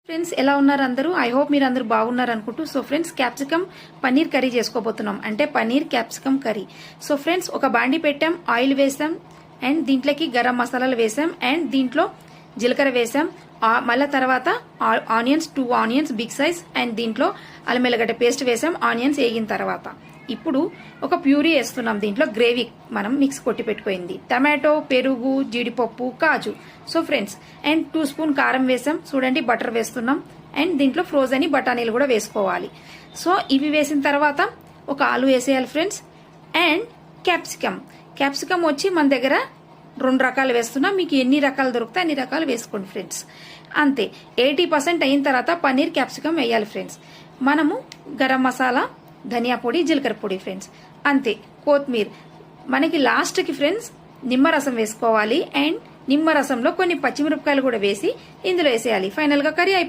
Friends ఎలా ఉన్నారు అందరూ? ఐ హోప్ మీరు అందరూ బాగున్నారు అనుకుంటూ. So friends, capsicum paneer curry చేసుకోబోతున్నాం, అంటే paneer capsicum curry. So friends, ఒక బాండి పెట్టాం, ఆయిల్ వేసాం, అండ్ దీంట్లోకి గరం మసాలాలు వేసాం, అండ్ దీంట్లో జీలకర్ర వేసాం. మళ్ళీ తర్వాత onions, 2 onions big size, and దీంట్లో అల్లం వెల్లిగడ్డ పేస్ట్ వేసాం. ఆనియన్స్ వేగిన తర్వాత ఇప్పుడు ఒక ప్యూరీ వేస్తున్నాం. దీంట్లో గ్రేవీ మనం మిక్స్ కొట్టి పెట్టుకోయింది, టమాటో, పెరుగు, జీడిపప్పు, కాజు. సో ఫ్రెండ్స్, అండ్ 2 స్పూన్ కారం వేసాం. చూడండి, బటర్ వేస్తున్నాం, అండ్ దీంట్లో ఫ్రోజన్ బఠానీలు కూడా వేసుకోవాలి. సో ఇవి వేసిన తర్వాత ఒక ఆలు వేసేయాలి ఫ్రెండ్స్. అండ్ క్యాప్సికమ్ వచ్చి మన దగ్గర 2 రకాలు వేస్తున్నా. మీకు ఎన్ని రకాలు దొరికితే అన్ని రకాలు వేసుకోండి ఫ్రెండ్స్. అంతే. 80% అయిన తర్వాత పన్నీర్ క్యాప్సికమ్ వేయాలి ఫ్రెండ్స్. మనము గరం మసాలా, ధనియా పొడి, జీలకర్ర పొడి ఫ్రెండ్స్. అంతే. కొత్తిమీర మనకి లాస్ట్ కి ఫ్రెండ్స్ నిమ్మరసం వేసుకోవాలి, అండ్ నిమ్మరసంలో కొన్ని పచ్చిమిరపకాయలు కూడా వేసి ఇందులో వేసేయాలి. ఫైనల్ గా కర్రీ అయిపోయింది.